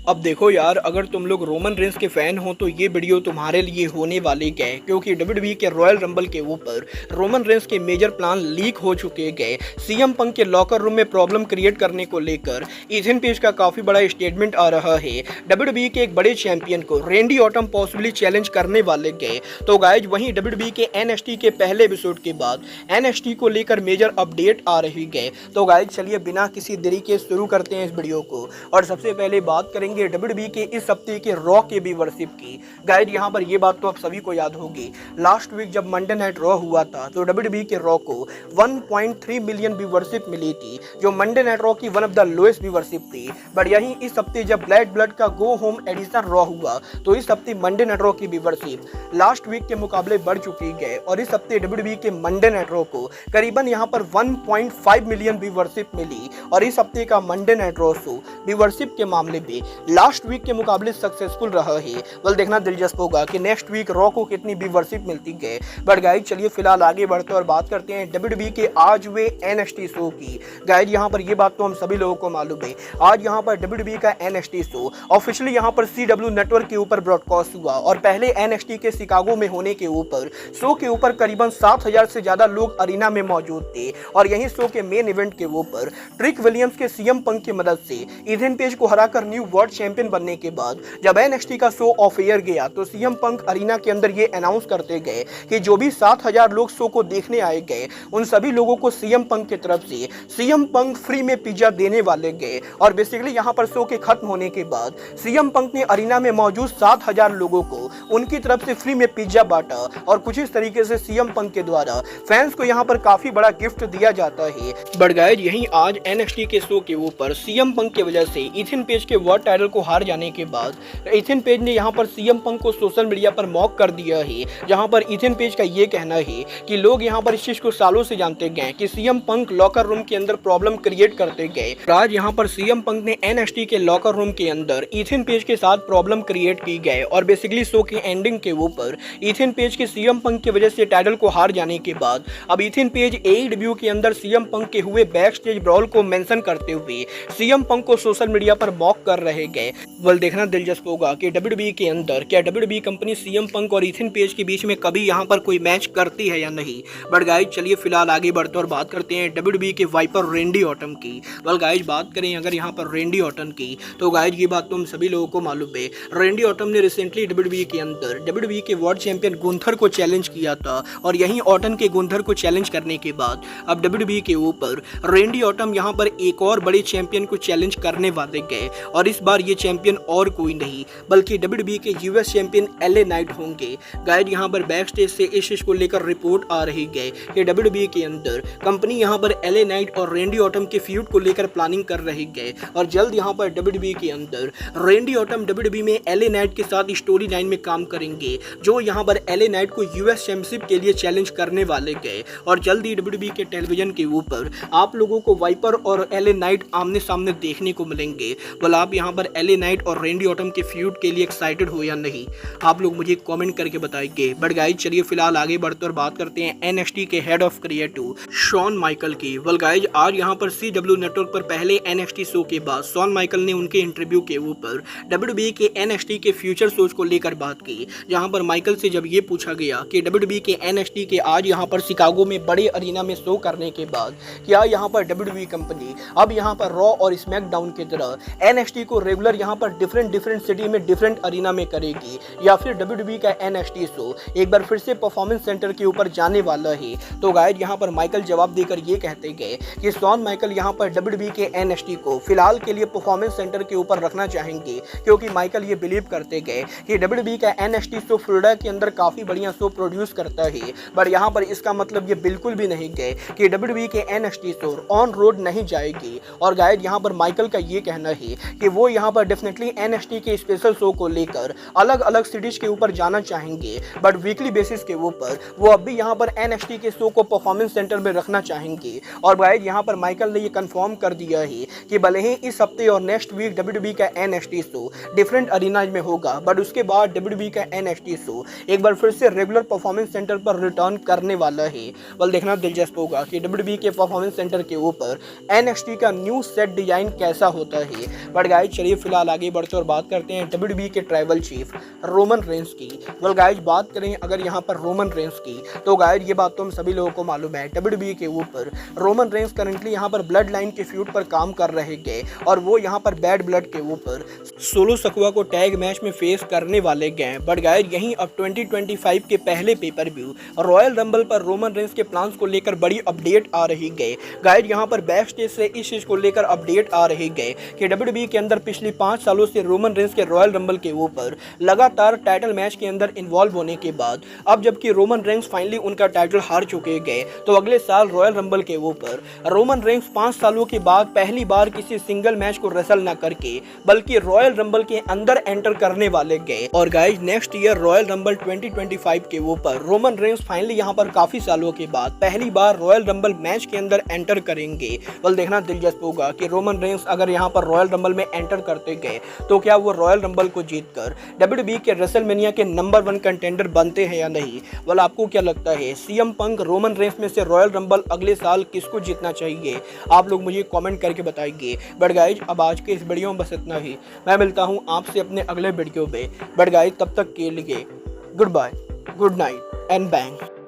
अब देखो यार, अगर तुम लोग रोमन रेंस के फैन हो तो ये वीडियो तुम्हारे लिए होने वाले गए, क्योंकि डब्ल्यूडब्ल्यूई के रॉयल रंबल के ऊपर रोमन रेंस के मेजर प्लान लीक हो चुके गए। सीएम पंक के लॉकर रूम में प्रॉब्लम क्रिएट करने को लेकर इथन पेज का काफी बड़ा स्टेटमेंट आ रहा है। डब्ल्यूडब्ल्यूई के एक बड़े चैंपियन को रेंडी ऑटम पॉसिबली चैलेंज करने वाले गए। तो गाइज वहीं डब्ल्यूडब्ल्यूई के एनएक्सटी के पहले एपिसोड के बाद एनएक्सटी को लेकर मेजर अपडेट आ रही गए। तो गाइज चलिए बिना किसी देरी के शुरू करते हैं इस वीडियो को, और सबसे पहले बात करेंगे डब्ल्यूडब्ल्यूई के इस हफ्ते के रॉ के व्यूअरशिप की। गाइड यहाँ पर ये बात तो आप सभी को याद होगी, लास्ट वीक जब मंडे नाइट रॉ हुआ था तो डब्ल्यूडब्ल्यूई के रॉ को 1.3 मिलियन व्यूअरशिप मिली थी, जो मंडे नाइट रॉ की one of the lowest viewership थी। बट यहीं इस हफ्ते जब ब्लैक ब्लड का गो होम एडिशन रॉ हुआ तो इस हफ्ते मंडे नाइट रॉ की व्यूअरशिप लास्ट वीक के मुकाबले बढ़ चुकी है, और इस हफ्ते डब्ल्यूडब्ल्यूई के मंडे नाइट रॉ को करीबन यहाँ पर 1.5 मिलियन व्यूअरशिप मिली। और इस हफ्ते का Monday night raw show viewership के मामले में लास्ट वीक के मुकाबले सक्सेसफुल रहा है। वेल देखना दिलचस्प होगा कि नेक्स्ट वीक रॉ को कितनी व्यूअरशिप मिलती है। बट गाइज चलिए फिलहाल आगे बढ़ते और बात करते हैं डब्ल्यूडब्ल्यूई के आज हुए एनएक्सटी शो की। गाइज यहाँ पर ये बात तो हम सभी लोगों को मालूम है, आज यहाँ पर डब्ल्यूडब्ल्यूई का एनएक्सटी शो ऑफिशियली यहाँ पर CW नेटवर्क के ऊपर ब्रॉडकास्ट हुआ, और पहले एनएक्सटी के शिकागो में होने के ऊपर शो के ऊपर करीबन 7,000 से ज्यादा लोग अरीना में मौजूद थे। और यही शो के मेन इवेंट के ऊपर ट्रिक विलियम्स के सीएम पंक की मदद से इथन पेज को हराकर न्यू वर्ल्ड चैंपियन बनने के बाद जब एनएक्सटी का शो ऑफ एयर गया तो सीएम पंक अरीना के अंदर ये अनाउंस करते गए कि जो भी 7,000 लोग शो को देखने आए गए उन सभी लोगों को सीएम पंक की तरफ से सीएम पंक फ्री में पिज्जा देने वाले गए। और बेसिकली यहाँ पर शो के खत्म होने के बाद सीएम पंक ने अरीना में मौजूद 7,000 लोगों को उनकी तरफ से फ्री में पिज्जा बांटा, और कुछ इस तरीके से सीएम पंक के द्वारा फैंस को यहाँ पर काफी बड़ा गिफ्ट दिया जाता है। बट गाइस यहीं आज एनएक्सटी के शो के ऊपर सीएम पंक की वजह से इथन पेज के वर्ल्ड टाइटल को हार जाने के बाद इथन पेज ने यहाँ पर सीएम पंक को सोशल मीडिया पर मॉक कर दिया है, जहाँ पर इथन पेज का ये कहना है कि लोग यहाँ पर इस चीज को सालों से जानते गए कि सीएम पंक लॉकर रूम के अंदर प्रॉब्लम क्रिएट करते गए। आज यहाँ पर सीएम पंक ने एनएक्सटी के लॉकर रूम के अंदर इथन पेज के साथ प्रॉब्लम क्रिएट की गए, और बेसिकली शो के एंडिंग के ऊपर इथन पेज के सीएम पंक की वजह से टाइटल को हार जाने के बाद अब इथन पेज AEW के अंदर सीएम पंक के हुए बैक स्टेज ब्रॉल को मेंशन करते हुए सीएम पंक को सोशल मीडिया पर मॉक कर रहे गए। वेल देखना दिलचस्प होगा कि डब्ल्यूडब्ल्यूई के अंदर क्या डब्ल्यूडब्ल्यूई कंपनी सीएम पंक और इथन पेज के बीच में कभी यहाँ पर कोई मैच करती है या नहीं। बट गाइज चलिए फिलहाल आगे बढ़ते और बात करते हैं डब्ल्यूडब्ल्यूई के वाइपर रेंडी ऑटम की। वेल गाइज बात करें अगर यहाँ पर रेंडी ऑटम की तो गाइज ये बात तो हम सभी लोगों को मालूम है, रेंडी ऑटम ने रिसेंटली डब्ल्यूडब्ल्यूई के अंदर डब्ल्यूडब्ल्यूई के वर्ल्ड चैंपियन गुंथर को चैलेंज किया था, और यहीं ऑटम के गुंथर को चैलेंज करने के बाद अब डब्ल्यूडब्ल्यूई के ऊपर रेंडी ऑटम यहाँ पर एक और बड़े चैंपियन को चैलेंज करने वाले गए। और इस बार ये चैंपियन और कोई नहीं बल्कि डब्ल्यूडब्ल्यूई के यूएस चैंपियन LA नाइट होंगे। गाइड यहाँ पर बैक स्टेज से इस चीज को लेकर रिपोर्ट आ रही गए कि डब्ल्यूडब्ल्यूई के अंदर कंपनी यहाँ पर LA नाइट और रेंडी ऑटम के फ्यूड को लेकर प्लानिंग कर रही गए, और जल्द यहाँ पर डब्ल्यूडब्ल्यूई के अंदर रेंडी ऑटम डब्ल्यूडब्ल्यूई में LA नाइट के साथ स्टोरी लाइन में काम करेंगे, जो यहाँ पर LA नाइट को यूएस चैंपियनशिप के लिए चैलेंज करने वाले गए। और जल्द ही डब्ल्यूडब्ल्यूई के टेलीविजन के ऊपर आप लोगों को वाइपर और LA नाइट आमने सामने देखने को मिलेंगे। बोला आप यहाँ पर LA नाइट और रेंडी ऑटम के फ्यूड के लिए एक्साइटेड हो या नहीं, आप लोग मुझे कमेंट करके बताइए। बट गाइज चलिए फिलहाल आगे बढ़ते और बात करते हैं एनएक्सटी के head of creative Shawn Michael की। वेल गाइज आज यहाँ पर CW नेटवर्क पर पहले एनएक्सटी शो के बाद शॉन माइकल ने उनके इंटरव्यू के ऊपर डब्ल्यूडब्ल्यूई के एनएक्सटी के फ्यूचर सोच को लेकर बात की, जहाँ पर माइकल से जब ये पूछा गया कि डब्ल्यूडब्ल्यूई के एनएक्सटी के आज यहाँ पर शिकागो में बड़े अरीना में शो करने के बाद क्या यहाँ पर डब्ल्यूडब्ल्यूई कंपनी अब यहाँ पर रॉ और स्मैकडाउन की तरह एनएक्सटी को रेगुलर यहाँ पर डिफरेंट सिटी में डिफरेंट अरीना में करेगी, या फिर डब्ल्यूडब्ल्यूई का एनएक्सटी शो एक बार फिर से परफॉर्मेंस सेंटर के ऊपर जाने वाला है। तो गाइड यहाँ पर माइकल जवाब देकर ये कहते गए कि शॉन माइकल यहाँ पर डब्ल्यूडब्ल्यूई के एनएक्सटी को फिलहाल के लिए परफॉर्मेंस सेंटर के ऊपर रखना चाहेंगे, क्योंकि माइकल ये बिलीव करते गए कि डब्ल्यूडब्ल्यूई का एनएक्सटी शो फ्लोरिडा के अंदर काफी बढ़िया शो प्रोड्यूस करता है। बट यहाँ पर इसका मतलब ये बिल्कुल भी नहीं गए कि डब्ल्यूडब्ल्यूई के एनएक्सटी शो ऑन रोड नहीं जाएगी। और गाइड यहाँ पर माइकल का ये कहना है कि वो यहाँ पर डेफिनेटली एनएक्सटी के स्पेशल शो को लेकर अलग अलग सिटीज के ऊपर जाना चाहेंगे, बट वीकली बेसिस के ऊपर वो अब भी यहाँ पर एनएक्सटी के शो को परफॉर्मेंस सेंटर में रखना चाहेंगे। और गाइड यहाँ पर माइकल ने ये कंफर्म कर दिया है कि भले ही इस हफ्ते और नेक्स्ट वीक डब्ल्यूडब्ल्यूई का एनएक्सटी शो डिफरेंट अरीना में होगा, बट उसके बाद डब्ल्यूडब्ल्यूई का एनएक्सटी शो एक बार फिर से रेगुलर परफॉर्मेंस सेंटर पर रिटर्न करने वाला है। बल देखना दिलचस्प होगा कि डब्ल्यूडब्ल्यूई के परफॉर्मेंस सेंटर के ऊपर एनएक्सटी का न्यू सेट डिजाइन कैसा होता है। बट गाइस चलिए फिलहाल आगे बढ़ते और बात करते हैं WWE के ट्राइबल चीफ रोमन रेंस की। वेल गाइज, बात करें अगर यहाँ पर रोमन रेंस की, तो गाइज ये बात तो हम सभी लोगों को मालूम है, WWE के ऊपर रोमन रेंस करंटली यहाँ पर ब्लड लाइन के फ्यूड पर काम कर रहे गए और वो यहाँ पर बैड ब्लड के ऊपर सोलो सकवा को टैग मैच में फेस करने वाले गए। बट गाइज यहीं अब 2025 के पहले पेपर व्यू रॉयल रंबल पर रोमन रेंस के प्लान्स को लेकर बड़ी अपडेट आ रही गए। गाइज यहाँ पर बैक स्टेज से इस चीज को लेकर अपडेट आ रही गए कि WWE के अंदर पिछले 5 सालों से रोमन रेंस के रॉयल रंबल के ऊपर लगातार टाइटल मैच के अंदर इन्वॉल्व होने के बाद अब जबकि रोमन रेंस फाइनली उनका टाइटल हार चुके गए, तो अगले साल रॉयल रंबल के ऊपर रोमन रेंस 5 सालों के बाद पहली बार किसी सिंगल मैच को रेसल न करके बल्कि रॉयल रंबल के अंदर एंटर करने वाले गए। और guys next year royal rumble 2025 के ऊपर रोमन रेंस फाइनली यहाँ पर काफी सालों के बाद पहली बार रॉयल रंबल मैच के अंदर एंटर करेंगे। बल देखना दिलचस्प होगा कि रोमन रेंस अगर यहाँ पर रॉयल रंबल में एंटर करते गए तो क्या वो रॉयल रंबल को जीतकर WWE के रेसलमेनिया के नंबर 1 कंटेंडर बनते हैं या नहीं। वाल आपको क्या लगता है, सीएम पंक रोमन रेंस में से रॉयल रंबल अगले साल किसको जीतना चाहिए? आप लोग मुझे कमेंट करके बताइए। बट गाइज अब आज के इस वीडियो में बस इतना ही। मैं मिलता हूँ आपसे अपने अगले वीडियो में। बट गाइज तब तक के लिए good bye, good night and bang.